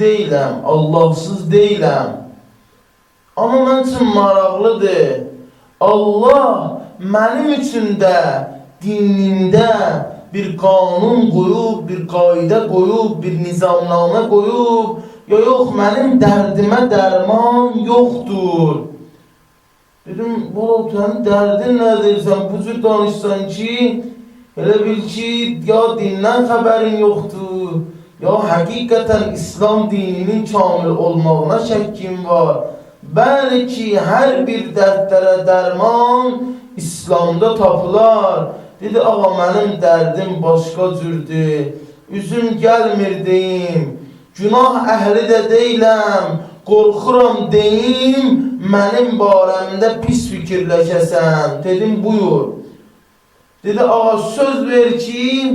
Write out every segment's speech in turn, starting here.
deyiləm, Allahsız deyiləm. Amma mən üçün maraqlıdır. Allah mənim üçün də dinimdə bir qanun qoyub, bir qayda qoyub, bir nizamnamə qoyub, ya yox, mənim dərdimə dərman yoxdur. Dedim, sənin dərdin nədir? Sən bu cür danışsan ki, elə bil ki, ya dindən xəbərin yoxdur, ya həqiqətən İslam dininin kamil olmağına şəkkin var. Bəli ki, hər bir dərdlərə dərman İslamda tapılar. Dedi, ağa, mənim dərdim başqa cürdür, üzüm gəlmir deyim, günah əhli də deyiləm, qorxuram deyim, mənim barəmdə pis fikirləşəsən. Dedim, buyur. Dedi, ağa, söz ver ki,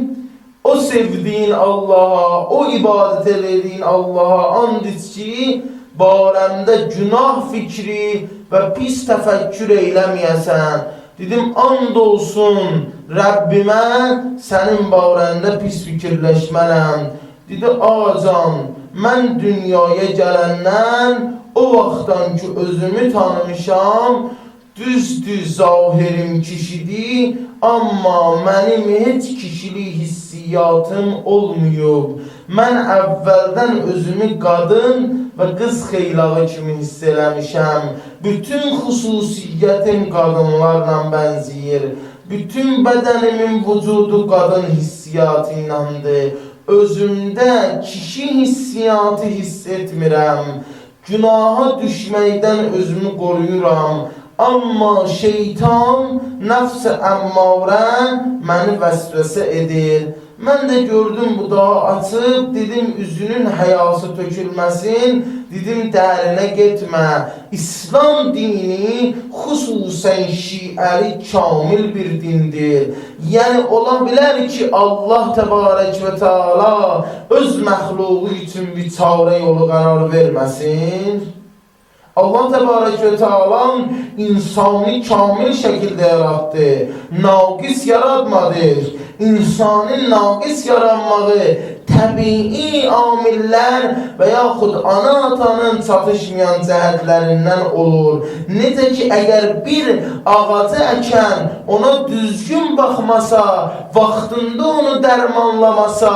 o sevdiğin Allah'a, o ibadet edildiğin Allah'a and iç ki, barəmdə günah fikri və pis təfəkkür eyləməyəsən. Dedim, and olsun Rəbbimə, sənin barəndə pis fikirləşmələm. Dedi, acan, mən dünyaya gələndən, o vaxtdan ki özümü tanımışam, düz zahirim kişidir, amma mənim heç kişilik hissiyatım olmuyub. Mən əvvəldən özümü qadın və qız xeylağı kimi hiss eləmişəm. Bütün xüsusiyyətim qadınlarla bənziyir. Bütün bədənimin vücudu qadın hissiyatı iləndir. Özümdə kişi hissiyatı hiss etmirəm. Günaha düşməkdən özümü qoruyuram. Amma şeytan, nəfs-i əmmarə məni vəsvəsə edir. Mən də gördüm bu dağı açıb, dedim üzünün həyası tökülməsin, dedim dərinə getmə. İslam dini xüsusən şiəli kamil bir dindir. Yəni ola bilər ki Allah təbarək və teala öz məxluqu üçün bir çarə yolu qərar verməsin. Allah təbarək və teala insanı kamil şəkildə yarattı. Naqis yaratmadır. İnsanın naqis yaranmağı təbii amillər və yaxud ana-atanın çatışmayan cəhətlərindən olur. Necə ki, əgər bir ağacı əkən ona düzgün baxmasa, vaxtında onu dərmanlamasa,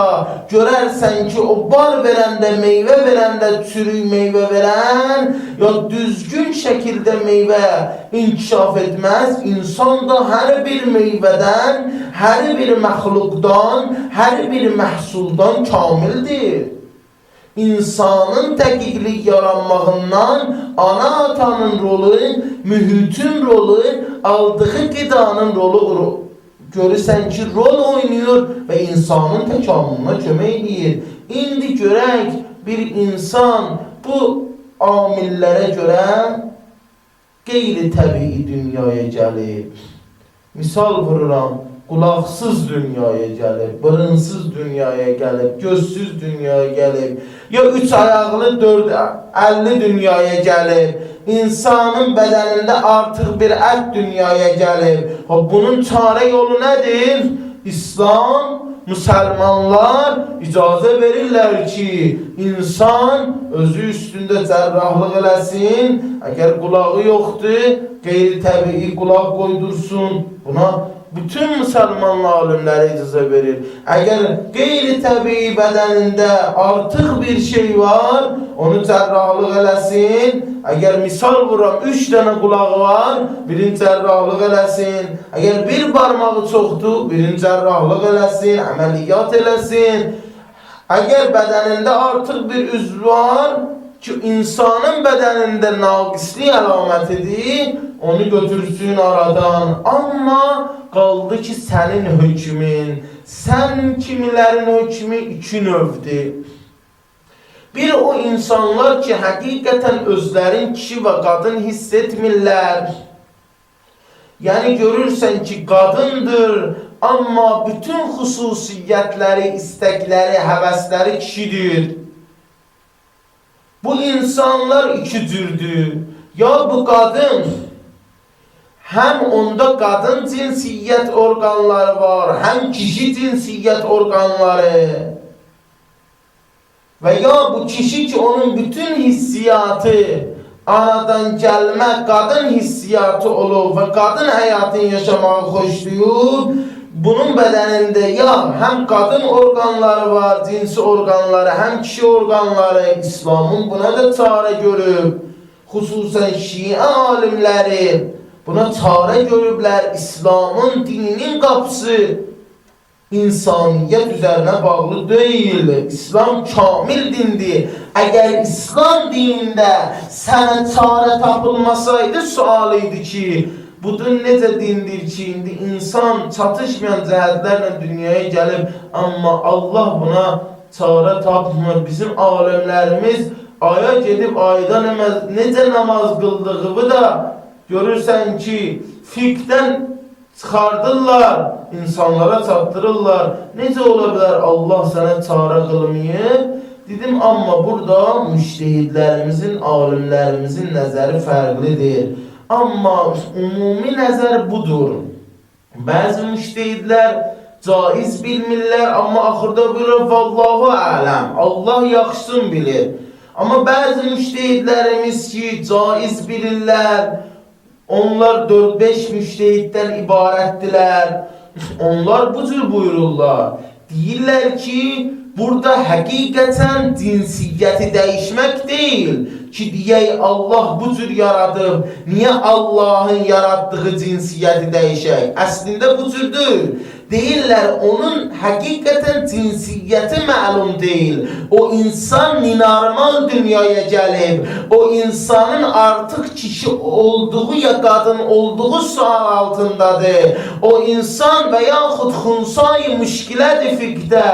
görərsən ki, o bar verəndə, meyvə verəndə çürük meyvə verən, ya düzgün şəkildə meyvə inkişaf etməz. İnsan da hər bir meyvədən, hər bir məxluqdan, hər bir məhsuldan kamildir. İnsanın dəqiqlik yaranmağından ana-atanın rolu, mühitin rolu, aldığı qidanın rolu görürsən ki, rol oynayır və insanın təkamülünə kömək edir. İndi görək, bir insan bu amillərə görə qeyri-təbii dünyaya gəlib. Misal vururam, qulaqsız dünyaya gəlib, bırınsız dünyaya gəlib, gözsüz dünyaya gəlib, ya 3 ayaqlı 4-50 dünyaya gəlib, insanın bədənində artıq bir ət dünyaya gəlib. Bunun çarə yolu nədir? İslam, müsəlmanlar icazə verirlər ki, insan özü üstündə cərrahlıq eləsin, əgər qulağı yoxdur, qeyri-təbii qulaq qoydursun. Buna bütün müsəlman alimləri icazə verir. Əgər qeyri-təbii bədənində artıq bir şey var, onu cərrahlıq eləsin. Əgər misal vuram, 3 dənə qulağı var, birini cərrahlıq eləsin. Əgər bir barmağı çoxdur, birini cərrahlıq eləsin, əməliyyat eləsin. Əgər bədənində artıq bir üzv var ki, insanın bədənində naqislik əlamətidir, onu götürsün aradan. Amma qaldı ki, sənin hökmün, sən kimilərin hökmü 2 növdür. Bir o insanlar ki, həqiqətən özlərin kişi və qadın hiss etmirlər. Yəni görürsən ki, qadındır, amma bütün xüsusiyyətləri, istəkləri, həvəsləri kişidir. Bu insanlar 2 cürdür. Ya bu qadın, həm onda qadın cinsiyyət orqanları var, həm kişi cinsiyyət orqanları. Və ya bu kişi ki, onun bütün hissiyatı anadan gəlmə qadın hissiyatı olub və qadın həyatını yaşamağı xoşlayıb, bunun bədənində ya həm qadın orqanları var, cinsi orqanları, həm kişi orqanları. İslamın buna da çarə görüb, xüsusən Şiə alimləri buna çarə görüblər. İslamın dininin qapısı insaniyyət üzərinə bağlı deyil. İslam kamil dindir. Əgər İslam dinində sənə çarə tapılmasaydı, sual idi ki, bu din necə dindir ki, indi insan çatışmayan cəhətlərlə dünyaya gəlib, amma Allah buna çarə tapmır. Bizim alimlərimiz aya gedib ayda necə namaz qıldığını da görürsən ki, fiqdən çıxardırlar, insanlara çatdırırlar. Necə ola bilər Allah sənə çarə qılmayıb? Dedim, amma burada müştehidlərimizin, alimlərimizin nəzəri fərqlidir. Amma ümumi nəzər budur. Bəzi müştehidlər caiz bilmirlər, amma axırda bilirlər, vallahu ələm, Allah yaxşısın bilir. Amma bəzi müştehidlərimiz ki, caiz bilirlər, onlar 4-5 müştehiddən ibarətdilər. Onlar bu cür buyururlar. Deyirlər ki, burada həqiqətən cinsiyyəti dəyişmək deyil ki, deyək Allah bu cür yaradıb, niyə Allahın yaratdığı cinsiyyəti dəyişək? Əslində bu cür deyil. Deyirlər, onun həqiqətən cinsiyyəti məlum deyil. O insan normal dünyaya gəlib, o insanın artıq kişi olduğu ya qadın olduğu sual altındadır. O insan və yaxud xunsay müşkilədir fiqdə.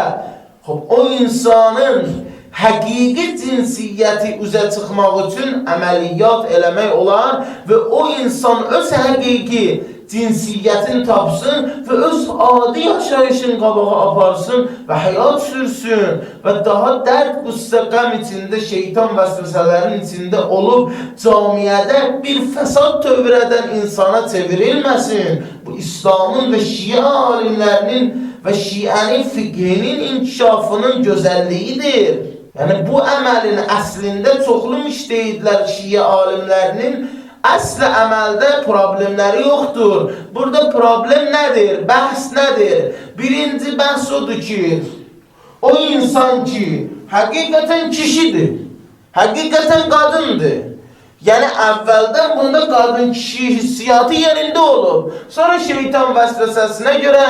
O insanın həqiqi cinsiyyəti üzə çıxmaq üçün əməliyyat eləmək olar və o insan öz həqiqi cinsiyyətini tapsın və öz adi yaşayışın qabağa aparsın və həyat sürsün və daha dərd, qüssə, qəm içində, şeytan vəsvəsələrin içində olub camiyyədə bir fəsad tövrədən insana çevirilməsin. Bu İslamın və Şiə alimlərinin və Şiənin fiqhinin inkişafının gözəlliyidir. Yəni bu əməlin əslində çoxlu müştehidlər Şiə alimlərinin əsl əməldə problemləri yoxdur. Burada problem nədir? Bəhs nədir? Birinci bəhs odur ki, o insan ki, həqiqətən kişidir, həqiqətən qadındır. Yəni əvvəldən bunda qadın-kişi hissiyatı yerində olub. Sonra şeytan vəsvəsəsinə görə,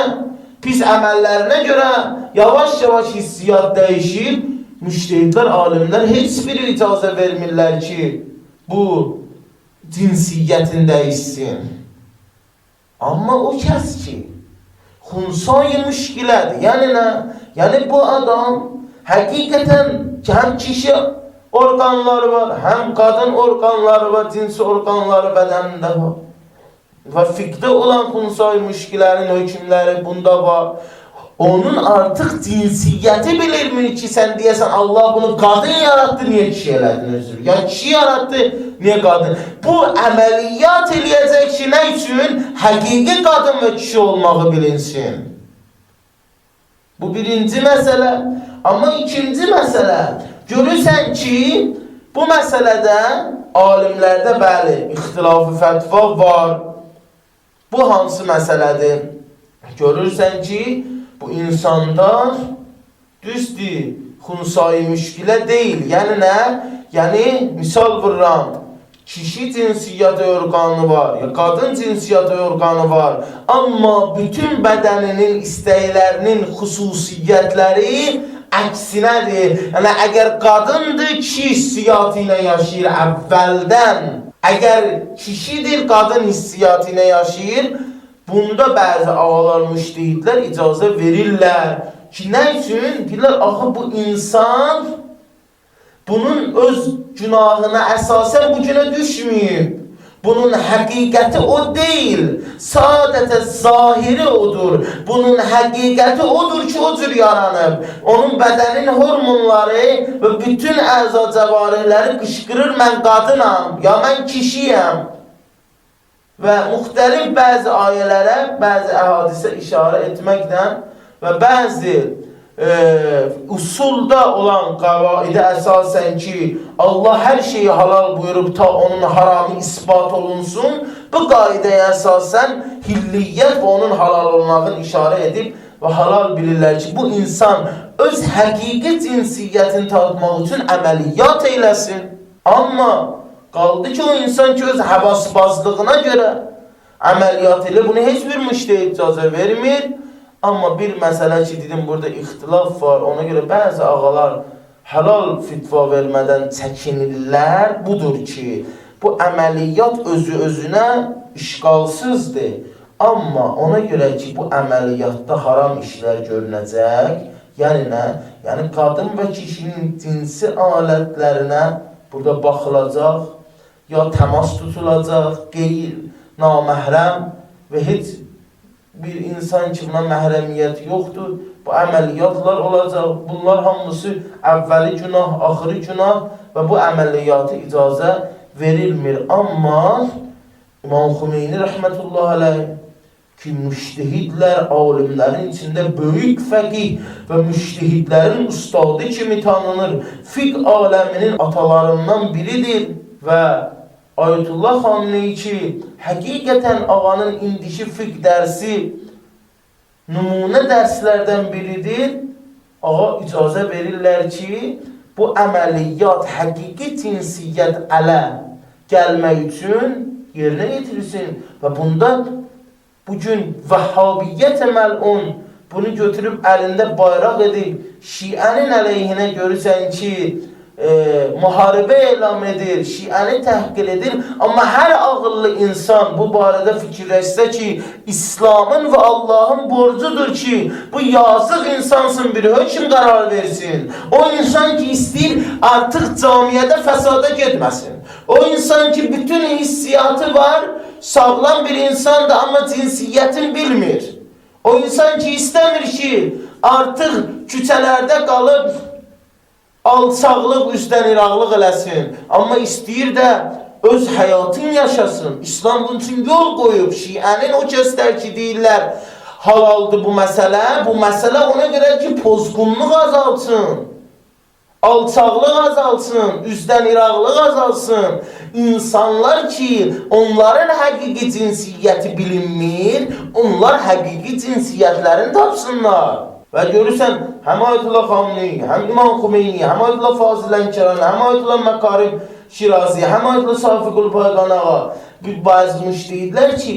pis əməllərinə görə yavaş-yavaş hissiyat dəyişib, müştehidlər, alimlər heç bir icazə vermirlər ki, bu cinsiyyətin dəyişsin. Amma o kəs ki, xunsay müşkilədir. Yəni nə? Yəni bu adam həqiqətən ki, həm kişi orqanları var, həm qadın orqanları var, cinsi orqanları bədənində var. Və fiqdə olan xunsay müşkilərin hökmləri bunda var. Onun artıq cinsiyyəti bilirmi ki, sən deyəsən Allah bunu qadın yarattı, niyə kişi elədin özür? Ya kişi yarattı, niyə qadın? Bu əməliyyat eləyəcək ki, nə üçün? Həqiqi qadın və kişi olmağı bilinsin. Bu birinci məsələ. Amma ikinci məsələ, görürsən ki, bu məsələdə alimlərdə bəli, ixtilafı fətva var. Bu hansı məsələdir? Görürsən ki, bu insanda düzdür, xunsayı müşkilə deyil. Yəni nə? Yəni, misal vururam, kişi cinsiyyəti orqanı var, ya qadın cinsiyyəti orqanı var. Amma bütün bədəninin istəklərinin xüsusiyyətləri əksinədir. Yəni, əgər qadındır, kişi hissiyatı ilə yaşayır əvvəldən. Əgər kişidir, qadın hissiyatı ilə yaşayır, bunda bəzi ağalar, müştehidlər icazə verirlər ki, nə üçün? Deyirlər, axı bu insan bunun öz günahına əsasən bu günə düşməyib. Bunun həqiqəti o deyil, sadəcə zahiri odur. Bunun həqiqəti odur ki, o cür yaranıb. Onun bədənin hormonları və bütün əza cəvarihləri qışqırır, mən qadınam, ya mən kişiyəm. Və müxtəlif bəzi ayələrə, bəzi əhadisə işarə etməklə və bəzi usulda olan qavaide əsasən ki, Allah hər şeyi halal buyurub ta onun haramı isbat olunsun, bu qaidəyə əsasən hilliyyət və onun halal olmağını işarə edib və halal bilirlər ki, bu insan öz həqiqi cinsiyyətini tanıtmaq üçün əməliyyat eyləsin. Amma qaldı ki, o insan ki, öz həvasbazlığına görə əməliyyat ilə bunu heç bir müştəhid icazə vermir. Amma bir məsələ ki, dedim, burada ixtilaf var, ona görə bəzi ağalar halal fitva vermədən çəkinirlər. Budur ki, bu əməliyyat özü-özünə işqalsızdır. Amma ona görə ki, bu əməliyyatda haram işlər görünəcək. Yəni nə? Yəni qadın və kişinin cinsi alətlərinə burada baxılacaq, ya təmas tutulacaq, qeyri, naməhrəm və heç bir insan ki, buna məhrəmiyyət yoxdur, bu əməliyyatlar olacaq. Bunlar hamısı əvvəli günah, axırı günah və bu əməliyyatı icazə verilmir. Amma İmam Xümeyni rəhmətullah aleyh ki, müştehidlər, alimlərin içində böyük fəqih və müştehidlərin ustadı kimi tanınır, fiqh aləminin atalarından biridir və Ayətullah Xameneyi ki, həqiqətən ağanın indiki fiqh dərsi nümunə dərslərdən biridir. Ağa icazə verirlər ki, bu əməliyyat həqiqi cinsiyyət ələ gəlmək üçün yerinə yetirilsin. Və bunda bugün Vəhhabiyyət məlun bunu götürüb əlində bayraq edib, Şiənin əleyhinə görürsən ki, müharibə elam edir, Şiəni təhqir edir. Amma hər ağıllı insan bu barədə fikirləşsə ki, İslamın və Allahın borcudur ki, bu yazıq insansın bir hökm qərar versin. O insan ki, istəyir artıq camiyyədə fəsada getməsin. O insan ki, bütün hissiyatı var, sağlam bir insandır, amma cinsiyyətin bilmir. O insan ki, istəmir ki, artıq küçələrdə qalıb alçaqlıq, üstdən iraqlıq eləsin. Amma istəyir də öz həyatını yaşasın. İslam bunun üçün yol qoyub. Şiənin o kəslər ki, deyirlər, halaldır bu məsələ. Bu məsələ ona görə ki, pozğunluq azalsın, alçaqlıq azalsın, üstdən iraqlıq azalsın. İnsanlar ki, onların həqiqi cinsiyyəti bilinmir, onlar həqiqi cinsiyyətlərini tapsınlar. Və görürsən, həm Ayətullah Xameneyi, həm İmam Xümeyni, həm Ayətullah Fazıl Lənkərani, həm Ayətullah Məkarim Şirazi, həm Ayətullah Safiqul Payqan ağa, bəzi müştehidlər ki,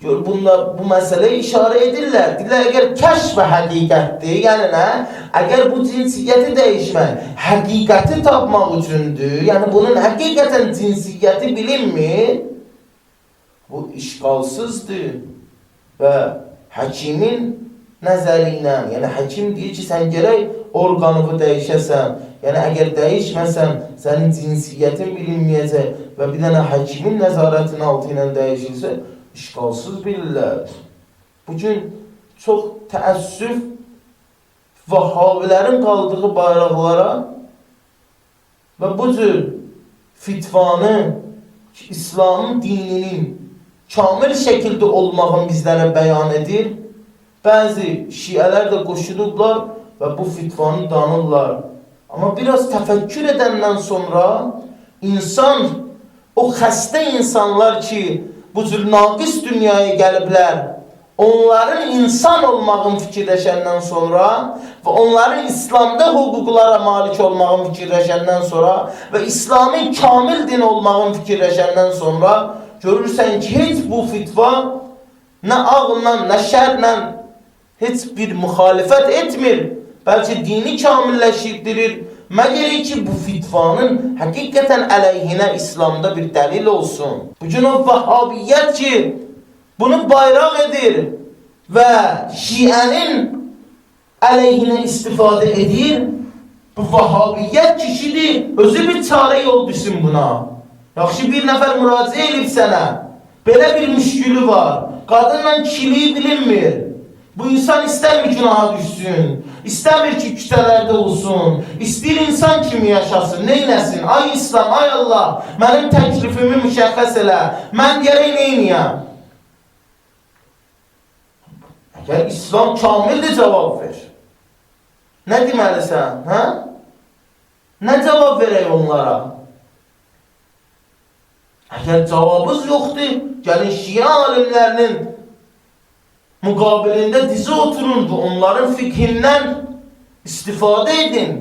bu məsələyə işarə edirlər. Deyirlər, əgər kəşf həqiqətdir, yəni nə? Əgər bu cinsiyyəti dəyişmək, həqiqəti tapmaq üçündür, yəni bunun həqiqətən cinsiyyəti bilinmir, bu işqalsızdır və həkimin nəzəri ilə, yəni həkim deyir ki, sən gərək orqanını dəyişəsən, yəni əgər dəyişməsən, sənin cinsiyyətin bilinməyəcək və bir dənə həkimin nəzarətinin altı ilə dəyişilsə, işqalsız bilirlər. Bugün çox təəssüf Vəhhabilərin qaldığı bayraqlara və bu cür fitvanı İslamın dininin kamil şəkildə olmağını bizlərə bəyan edir. Bəzi şiələr də qoşulublar və bu fitvanı danırlar. Amma biraz təfəkkür edəndən sonra insan, o xəstə insanlar ki, bu cür naqis dünyaya gəliblər, onların insan olmağını fikirləşəndən sonra və onların İslamda hüquqlara malik olmağını fikirləşəndən sonra və İslamın kamil din olmağını fikirləşəndən sonra görürsən ki, heç bu fitva nə ağılla, nə şərlə heç bir müxalifət etmir, bəlkə dini kamilləşdirir, məgər ki, bu fitvanın həqiqətən əleyhinə İslamda bir dəlil olsun. Bugün o Vəhhabiyyət ki, bunu bayraq edir və Şiənin əleyhinə istifadə edir, bu Vəhhabiyyət kişidir, özü bir çarə yol düşsün buna. Yaxşı bir nəfər müraciə edib sənə, belə bir müşkülü var, qadınla kişiliyi bilinmir. Bu insan istəmir günaha düşsün, istəmir ki, kütələrdə olsun, istəyir insan kimi yaşasın, neynəsin? Ay İslam, ay Allah, mənim təklifimi müşəxəs elə, mən gərək neyniyəm? Əgər İslam kamildir, cavab ver. Nə deməlisən, hə? Nə cavab verək onlara? Əgər cavabınız yoxdur, gəlin Şia alimlərinin müqabilində dizi oturun və onların fikrindən istifadə edin.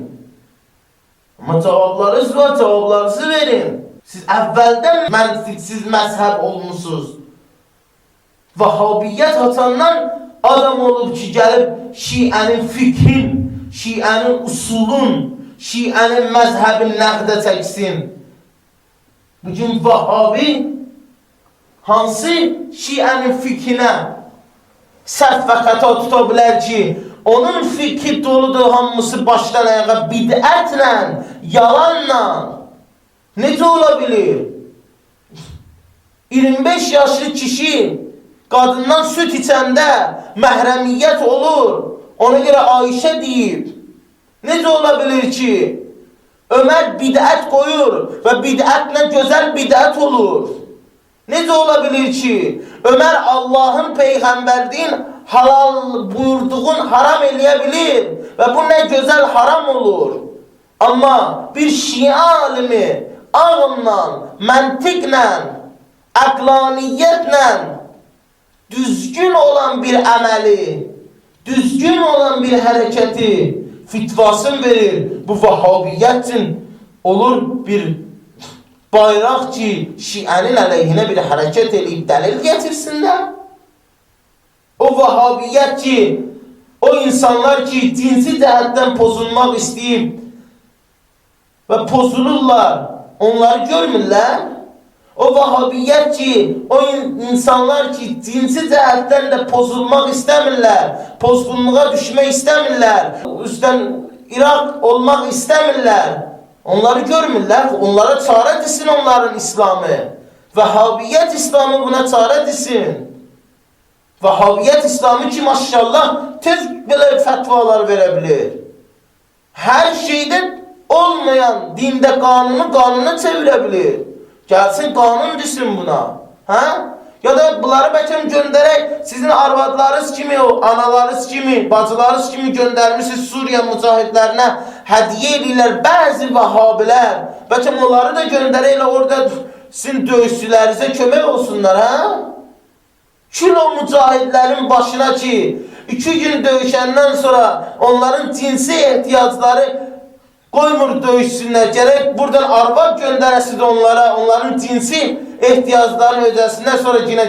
Amma cavablarınız var, cavablarınızı verin. Siz əvvəldən məntiqsiz məzhəb olmuşsunuz. Vahhabiyyət hatandan adam olub ki, gəlib Şiənin fikrin, Şiənin usulun, Şiənin məzhəbin nəqdə çəksin. Bugün Vahhabi hansı Şiənin fikrinə səhv və xəta tuta bilər ki, onun fikri doludur hamısı başdan ayağa bidətlə, yalanla. Necə ola bilir? 25 yaşlı kişi qadından süt içəndə məhrəmiyyət olur. Ona görə Ayşə deyib. Necə ola bilir ki, Ömər bidət qoyur və bidətlə gözəl bidət olur. Necə ola bilir ki, Ömər Allahın peyğəmbərliyin halal buyurduğun haram eləyə bilir və bu nə gözəl haram olur. Amma bir Şia alimi ağımla, məntiqlə, əqlaniyyətlə düzgün olan bir əməli, düzgün olan bir hərəkəti fitvasını verir. Bu Vahhabiyyətin olur bir bayraq ki, Şiənin əleyhinə bir hərəkət edib dəlil getirsinlər. O Vahhabiyyət ki, o insanlar ki, cinsi cəhətdən pozulmaq istəyib və pozulurlar, onları görmürlər. O Vahhabiyyət ki, o insanlar ki, cinsi cəhətdən də pozulmaq istəmirlər, pozğunluğa düşmək istəmirlər, üstdən İraq olmaq istəmirlər, onları görmürlər, onlara çarə desin onların İslamı. Vahhabiyyət İslamı buna çarə desin. Vahhabiyyət İslamı ki, maşallah, tez belə fətvalar verə bilir. Hər şeydə olmayan dində qanuna çevirə bilir. Gəlsin qanun desin buna. Hə? Ya da bunları bəlkə göndərək, sizin arvadlarınız kimi, analarınız kimi, bacılarınız kimi göndərmişsiniz Suriya mücahidlərinə hədiyyə edirlər bəzi Vahhabilər. Bəlkə onları da göndərəklə orada sizin döyüşçülərinizə kömək olsunlar, hə? Kilo mücahidlərin başına ki, 2 gün döyüşəndən sonra onların cinsi ehtiyacları qoymur döyüşsünlər, gərək buradan arvad göndərəsidir onlara, onların cinsi ehtiyaclarını ödəsinlər, sonra yine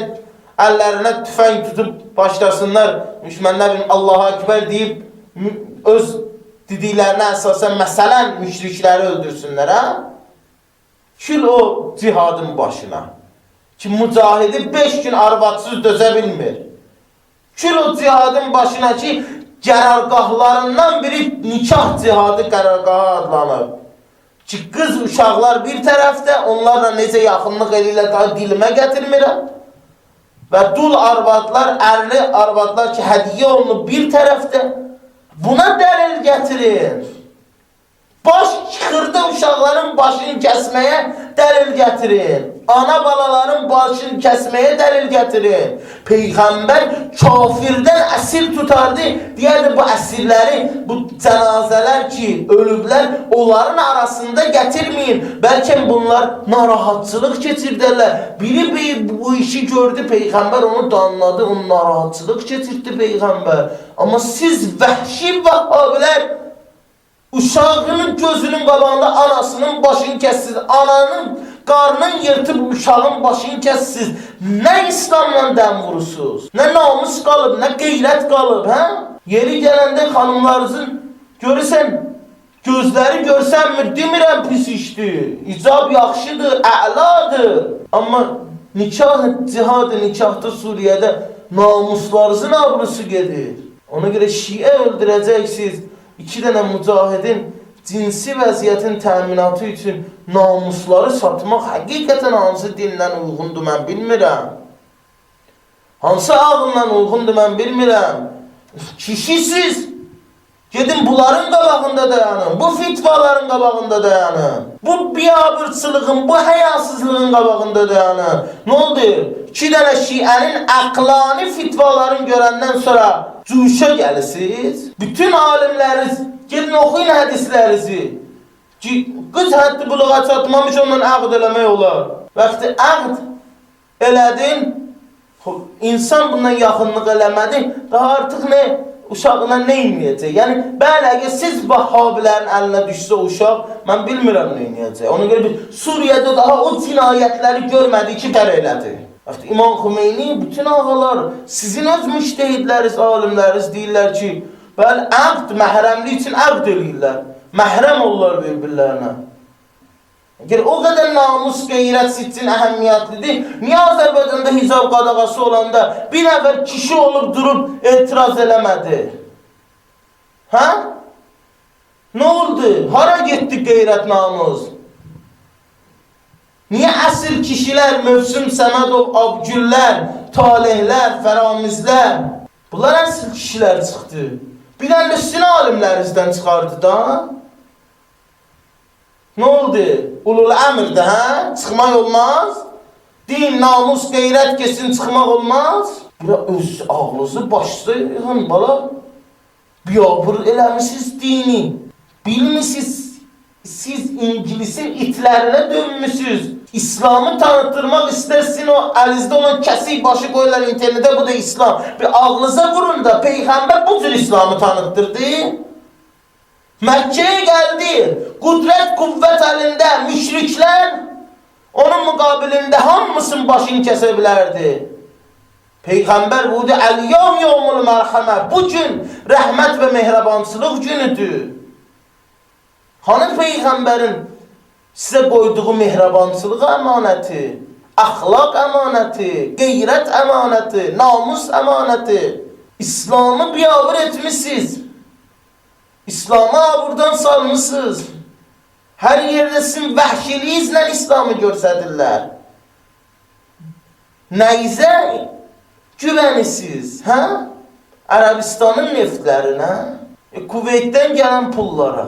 əllərinə tüfəng tutub başlasınlar, müşmənlər bilim Allahu Ekber deyib, öz dediklərinə əsasən məsələn müşrikləri öldürsünlər, hə? Kül o cihadın başına ki, mücahidi 5 gün arvadsız dözə bilmir. Kül o cihadın başına ki, qərargahlarından biri nikah cihadı qərargahı adlanır. Ki, qız uşaqlar bir tərəfdə, onlarla necə yaxınlıq eləyirlər, daha dilimə gətirmirəm. Və dul arvadlar, ərli arvadlar ki, hədiyyə olunub bir tərəfdə. Buna dəlil gətirin. Baş xırda uşaqların başını kəsməyə dəlil gətirin. Ana balaların başını kəsməyə dəlil gətirin. Peyğəmbər kafirdən əsir tutardı. Deyərdi bu əsirləri, bu cənazələr ki, ölüblər, onların arasında gətirməyin. Bəlkə bunlar narahatçılıq keçirdərlər. Biri bu işi gördü, Peyğəmbər onu danladı, onun narahatçılıq keçirdi Peyğəmbər. Amma siz vəhşi Vahhabilər, uşağının gözünün qabağında anasının başını kəssiz, ananın qarnın yırtıb uşağın başını kəssiz. Nə İslamla dəm vurursunuz? Nə namus qalıb, nə qeyrət qalıb, hə? Yeri gələndə xanımlarınızın görürsən, gözləri görsənmir, demirəm pis işdir. İcab yaxşıdır, əladır. Amma nikah, cihadı, nikahda Suriyədə namuslarınızın abrusu gedir. Ona görə Şiə öldürəcəksiniz. 2 dənə mücahidin cinsi vəziyyətin təminatı üçün namusları satmaq həqiqətən hansı dinlə uyğundur, mən bilmirəm. Hansı ağınla uyğundur, mən bilmirəm. Kişisiz, Gedin bunların qabağında dayanın. Bu fitvaların qabağında dayanın. Bu biabırçılığın, bu həyasızlığın qabağında dayanın. Ne oldu? 2 dənə şiənin aqlani fitvaların görəndən sonra cuşa gəlirsiniz. Bütün alimləriniz gedin oxuyun hədislərinizi. Qız həddi buluğa çatmamış ondan əqd eləmək olar. Vaxtı əqd elədin, insan bundan yaxınlıq eləmədi, daha artıq nə? Uşağına nə inməyəcək? Yəni, bəli, əgər siz Vahhabilərin əlinə düşsə uşaq, mən bilmirəm nə inməyəcək. Ona görə bir Suriyədə daha o cinayətləri görmədi, 2 kərə elədi. İmam Xümeyni, bütün ağalar, sizin öz müştehidləriniz, alimləriniz deyirlər ki, bəli, əqd, məhrəmli üçün əqd eləyirlər. Məhrəm olurlar bir-birlərinə. Əgər o qədər namus, qeyrət sizin əhəmiyyətlidir, niyə Azərbaycanda hicab qadağası olanda bir nəfər kişi olub durub etiraz eləmədi? Hə? Nə oldu? Hara getdi qeyrət, namus? Niyə əsl kişilər, Mövsüm Səmədov, Abgüllər, Talehlər, Fəramizlər, bunlar əsl kişilər çıxdı. Bir dənə üstünə alimlərinizdən çıxardı da. Ne oldu? Ulul əmirdə, hə? Çıxmaq olmaz. Din, namus, qeyrət kesin çıxmaq olmaz. Biraz öz ağlınızı başda yığın, bala. Biabır eləmişsiniz dini. Bilmişsiniz, siz İngilisin itlərinə dönmüşsünüz. İslamı tanıtırmaq istərsin, o əlinizdə olan kəsik başı qoyurlar internetə, bu da İslam. Bir ağlınıza vurun da, Peyğəmbər bu cür İslamı tanıtdırdı. Məkkəyə gəldi, qudrət, qüvvət əlində müşriklər onun müqabilində hamısının başını kəsə bilərdi. Peyğəmbər budur, əl-yom yomul mərhəmə, bu gün rəhmət və mehrabansılıq günüdür. Hanı Peyğəmbərin sizə qoyduğu mehrabansılıq əmanəti, əxlaq əmanəti, qeyrət əmanəti, namus əmanəti, İslamı biabır etmişsiniz. İslam'a buradan salmışsınız. Her yerde sizin vəhşiliyinizlə İslamı görsədirlər. Nəyizə güvənisiz? Hə? Ərəbistanın neftlərinə, Kuveytdən gələn pullara.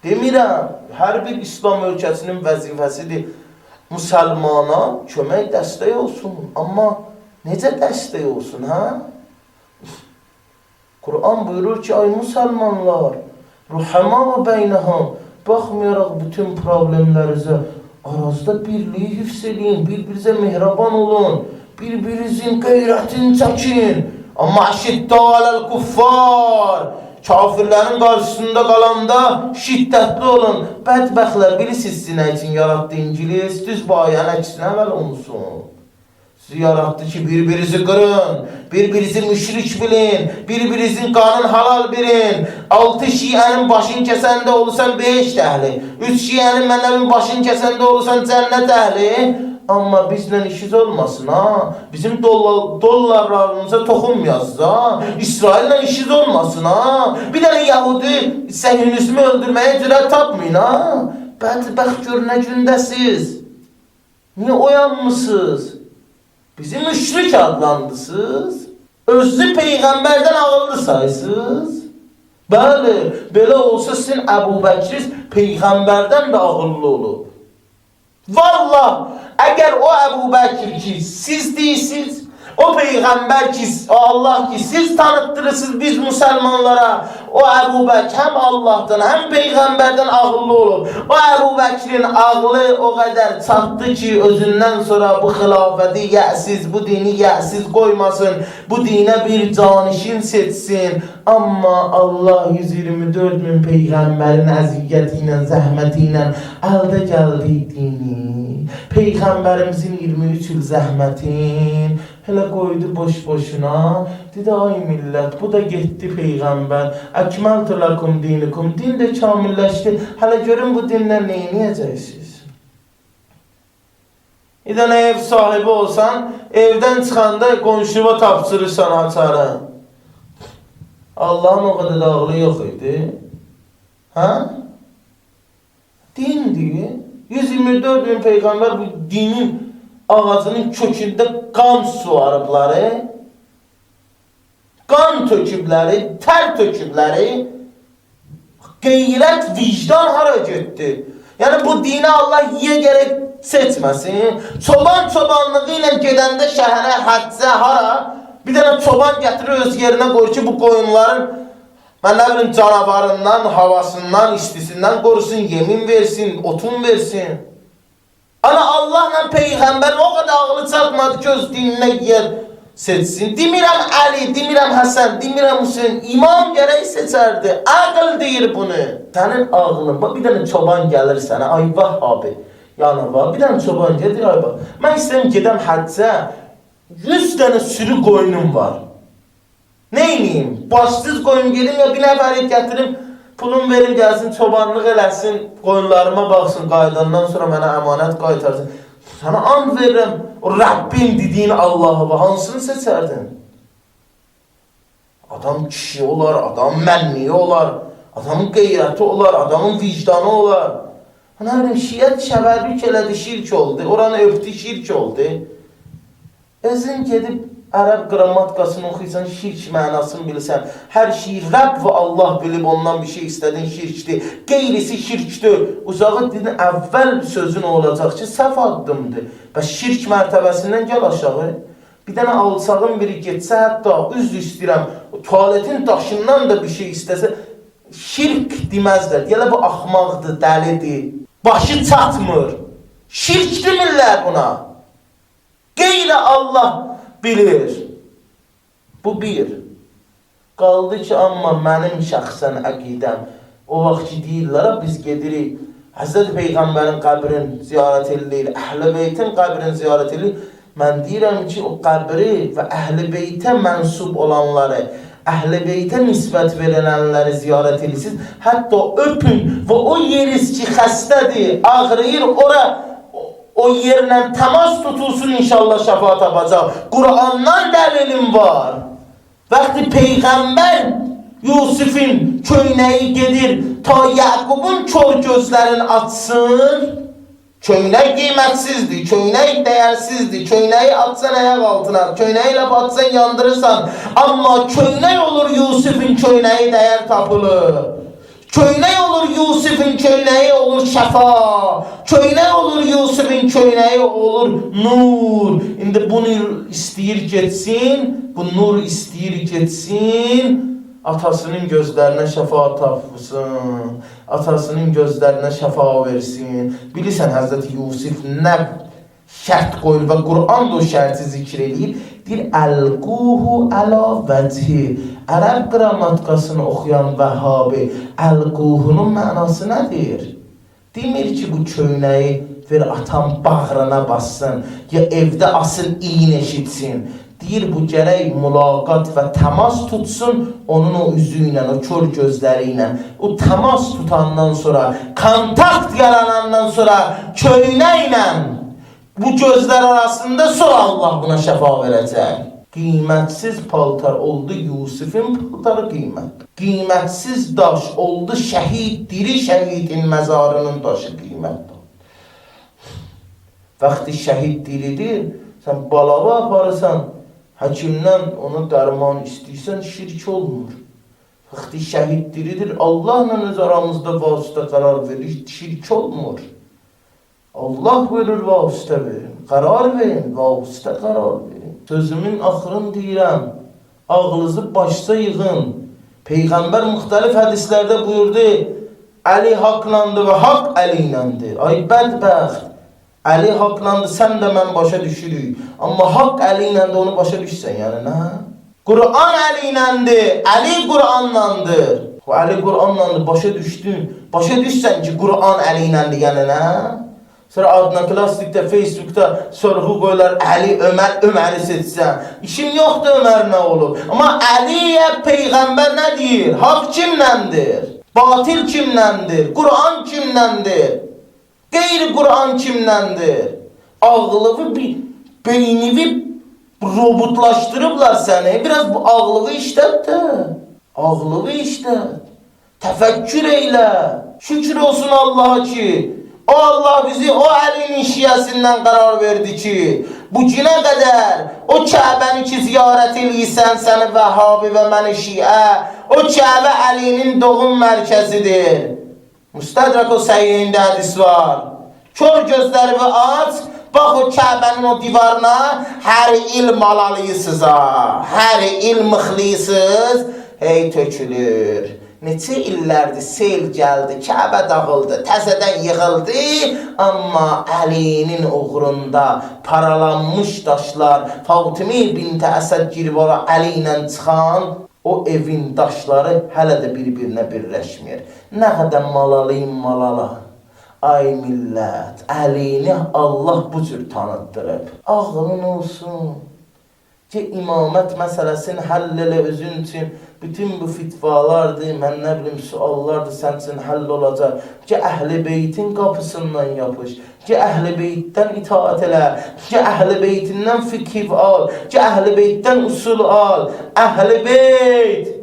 Demirəm, hər bir İslam ölkəsinin vəzifəsidir müsəlmana kömək, dəstək olsun. Amma necə dəstək olsun, hə? Kur'an buyurur ki, ay müsəlmanlar, ruhəma və beynəhəm, baxmayaraq bütün problemlərinizə, arazda birliyi hifz edin, bir-birinizə mehraban olun, bir-birinizin qeyrətini çəkin. Amma şiddə aləl kuffar, kafirlərin qarşısında qalanda şiddətli olun. Bədbəxtlər, bilirsiniz nə üçün yaratdı İngiliz, düz bu ayənin əksinə əməl olunsun. Sizi yarattı ki, birbirinizi qırın, birbirinizi müşrik bilin, birbirinizin qanın halal bilin. 6 şiənin başını kəsəndə olursan 5 əhli, 3 şiənin mənəvin başını kəsəndə olursan cənnət əhli. Amma bizlə işiniz olmasın, ha? Bizim dollarlarımıza toxunmayasınız, ha? İsraillə işiniz olmasın, ha? Bir dənə Yahudi səhnünüzümü öldürməyə cürət tapmayın, ha? Bədbəxt gör nə gündəsiz. Niyə oyanmışsınız? Bizi müşrik adlandısınız. Özü Peyğəmbərdən ağıllı sayısınız. Bəli, belə olsa sizin Əbu Bəkriz Peyğəmbərdən də ağıllı olub. Vallah, əgər o Əbu Bəkir ki, siz deyirsiniz, o Peyğəmbər ki, o Allah ki, siz tanıtdırırsınız biz müsəlmanlara, o Əbu Bəkir həm Allahdan, həm Peyğəmbərdən ağıllı olub. O Əbu Bəkirin ağlı o qədər çatdı ki, özündən sonra bu xilafəti yəsiz, bu dini yəsiz qoymasın, bu dinə bir canişin seçsin. Amma Allah 124 min Peyğəmbərin əziyyəti ilə, zəhməti ilə əldə gəldi dini. Peyğəmbərimizin 23 il zəhmətin hələ qoydu boş-boşuna. Dedi, ay millət, bu da getdi Peyğəmbər. Əkməltu lakum dinikum. Din də kamilləşdi. Hələ görün bu dinlə neyniyəcəksiniz? Bir dənə ev sahibi olsan, evdən çıxanda qonşuva tapsırırsan açarı. Allah'ın o qədər ağlı yox idi. Hə? Dindir. 124 bin Peyğəmbər bu dinin ağacının kökündə qan suarıbları, qan tökübləri, tər tökübləri. Qeyrət, vicdan hara getdi? Yəni bu dini Allah yiyə gərək seçməsin. Çobanlığı ilə gedəndə şəhərə, həccə, hara? Bir dənə çoban gətirir öz yerinə qoyur ki, bu qoyunların mən nə bilim canavarından, havasından, istisindən qorusun, yemin versin, otun versin. Ana Allahla Peyğəmbərin o qədər ağlı çatmadı ki, öz dininə yer seçsin. Demirəm Əli, demirəm Həsən, demirəm Hüseyin, imam gərək seçərdi. Ağıl deyir bunu. Sənin ağlın, bir dənə çoban gəlir sənə, ay Vahhabi, yana var, bir dənə çoban gedir, ay bak. Mən istəyim gedəm həccə, 100 dənə sürü qoyunum var. Neyniyim? Başsız qoyun gedim ya bir nəfəri gətirim, pulum verim gəlsin, çobanlıq eləsin, qoyunlarıma baxsın, qaydandan sonra mənə əmanət qaytarsın. Sana and verirəm, o Rəbbim dediyin Allah'a hansını seçərdin? Adam kişi olar, adam mənniyi olar, adamın qeyrəti olar, adamın vicdanı olar. Nə bilim, şiət şəvərlik elədi, şirk oldu, oranı öpdü, şirk oldu. Özün gedib Ərəb qrammatikasını oxuysan, şirk mənasını bilirsən. Hər şeyi Rəbb və Allah bilib ondan bir şey istədin, şirkdir. Qeyrisi şirkdir. Uzağı dedin, əvvəl sözün olacaq ki, səhv addımdır. Bəs şirk mərtəbəsindən gəl aşağı. Bir dənə alsağın biri getsə, hətta üzr istəyirəm, tualetin daşından da bir şey istəsə, şirk deməzlər. Gələ bu axmaqdır, dəlidir, başı çatmır. Şirk demirlər buna. Qeyrə Allah bilir. Bu bir. Qaldı ki, amma mənim şəxsən əqidəm. O vaxt ki, deyirlər, biz gedirik, Həzrət Peyğəmbərin qəbrin ziyarət edilir, Əhl-i Beytin qəbrin ziyarət edilir. Mən deyirəm ki, o qəbri və Əhl-i Beytə mənsub olanları, Əhl-i Beytə nisbət verilənləri ziyarət edirsiniz. Hətta öpün və o yeriz ki, xəstədir, ağrıyır, ora o yerlə təmas tutulsun, inşallah şəfa tapacaq. Qur'andan dəlilim var. Vaxtı Peyğəmbər Yusuf'in köynəyi gedir, ta Yaqubun kör gözlərini açsın. Köynək qiymətsizdir, köynək dəyərsizdir, köynəyi atsan ayaq altına, köynəyi ilə batsan yandırırsan. Amma köynək olur Yusuf'un köynəyi dəyər tapılır. Köynək olur Yusuf'un köynəyi olur şəfa. Köynək olur Yusuf'un köynəyi olur nur. İndi bunu istəyir getsin, bu nur istəyir getsin, atasının gözlərinə şəfa tapsın, atasının gözlərinə şəfa versin. Bilirsən Həzrəti Yusuf nə şərt qoyur və Qur'an da o şərti zikr edir. Deyir, əlquhu əla vəchi. Ərəb qrammatikasını oxuyan Vəhhabi, əlquhunun mənası nədir? Demir ki, bu köynəyi ver atam bağrına bassın, ya evdə asıl iyin eşitsin. Deyir, bu gərək mülaqat və təmas tutsun, onun o üzü ilə, o kör gözləri ilə. O təmas tutandan sonra, kontakt yaranandan sonra köynəklə bu gözlər arasında sonra Allah buna şəfa verəcək. Qiymətsiz paltar oldu Yusuf'un paltarı qiymət. Qiymətsiz daş oldu şəhid, diri şəhidin məzarının daşı qiymət. Vaxtı şəhid diridir, sən balava aparırsan, həkimdən ona dərman istəyirsən, şirk olmur. Vaxtı şəhid diridir, Allahla öz aramızda vasitə qərar verir, şirk olmur. Allah verir, vasitə verin. Qərar verin, vasitə qərar verin. Sözümün axırını deyirəm, ağlınızı başsa yığın. Peyğəmbər müxtəlif hədislərdə buyurdu, Əli haqlandı və haqq Əli iləndir. Ay bədbəxt, Əli haqlandı, sən də mən başa düşürük. Amma haqq Əli iləndir, onu başa düşsən, yəni nə? Qur'an Əli iləndir, Əli Qur'anlandır. Əli Qur'anlandır, başa düşdün. Başa düşsən ki, Qur'an Əli iləndir, yəni nə? Sonra adına klassikdə, Facebookda sorğu qoyurlar, Əli, Ömər, Öməri seçsən. İşim yoxdur Ömər nə olub. Amma Əliyə Peyğəmbər nə deyir? Haqq kimləndir? Batil kimləndir? Qur'an kimləndir? Qeyri-Qur'an kimləndir? Ağlığı, beynini robotlaşdırıblar səni. Biraz bu ağlığı işlət də. Ağlığı işlət. Təfəkkür eylə. Şükür olsun Allah'a ki, O Allah bizi o Əlinin şiəsindən qərar verdi ki, bu günə qədər o Kəbəni ki ziyarət eləyirsən, səni Vəhhabi və məni Şiə, o Kəbə Əlinin doğum mərkəzidir. Müstədrək o səhiyyində hədis var. Kör gözlərimi aç, bax o Kəbənin o divarına hər il malalıyısınız ha, hər il mıxlıyısınız, hey tökülür. Neçə illərdir sel gəldi, Kəbə dağıldı, təzədən yığıldı, amma Əlinin uğrunda paralanmış daşlar, Fatimə bint Əsəd girvara Əli ilə çıxan o evin daşları hələ də bir-birinə birləşmir. Nə qədər malalayım malala. Ay millət, Əlini Allah bu cür tanıtdırıb. Ağlın olsun ki, imamət məsələsini həll elə özün üçün. Bütün bu fitvalardır, mən nə bilim suallardır, sən üçün həll olacaq. Ki, Əhl-i Beytin qapısından yapış, ki, Əhl-i Beytdən itaat elə, ki, Əhl-i Beytindən fikir al, ki, Əhl-i Beytdən usul al. Əhl-i Beyt,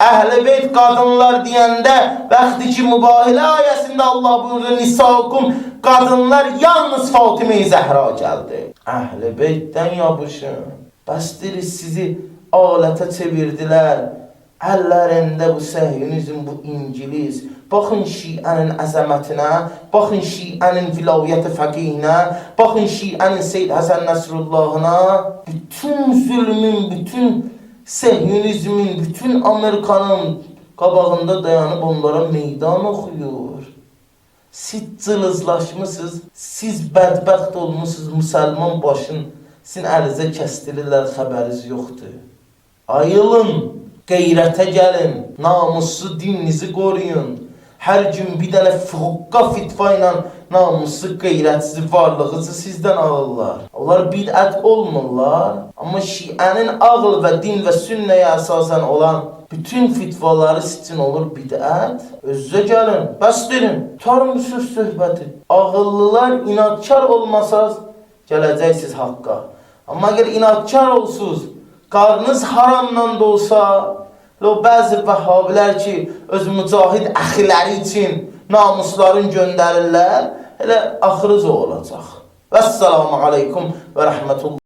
Əhl-i Beyt qadınlar deyəndə, bəxti ki, mübahilə ayəsində Allah buyurdu, Nisaukum, qadınlar yalnız Fatimə-i Zəhra gəldi. Əhl-i Beytdən yapışın. Bəsdir sizi alətə çevirdilər. Əllərində bu səhyunizm, bu İngiliz. Baxın Şiənin əzəmətinə, baxın Şiənin vilayət fəqihinə, baxın Şiənin Seyyid Həsən Nəsrullahına. Bütün zülmün, bütün səhyunizmin, bütün Amerikanın qabağında dayanıb onlara meydan oxuyur. Siz cılızlaşmışsınız, siz bədbəxt olmuşsunuz, müsəlman başın sizin əlinizə kəstirirlər, xəbəriniz yoxdur. Ayılın, qeyrətə gəlin, namuslu dininizi qoruyun. Hər gün bir dənə fuqqa fitva ilə namuslu qeyrətsiz varlığınızı sizdən alırlar. Onlar bidət olmurlar, amma Şiənin ağıl və din və sünnəyə əsasən olan bütün fitvaları sizin olur bidət. Özünüzə gəlin, bəsdirin, tutarın bu söz söhbəti. Ağıllılar inadkar olmasaz, gələcəksiniz haqqa. Amma əgər inadkar olsunuz, qarnınız haramdan da olsa, o bəzi vəhhabilər ki, öz mücahid əxiləri üçün namusların göndərirlər, elə axırız o olacaq. Vəssalamu aleykum və rəhmətullah.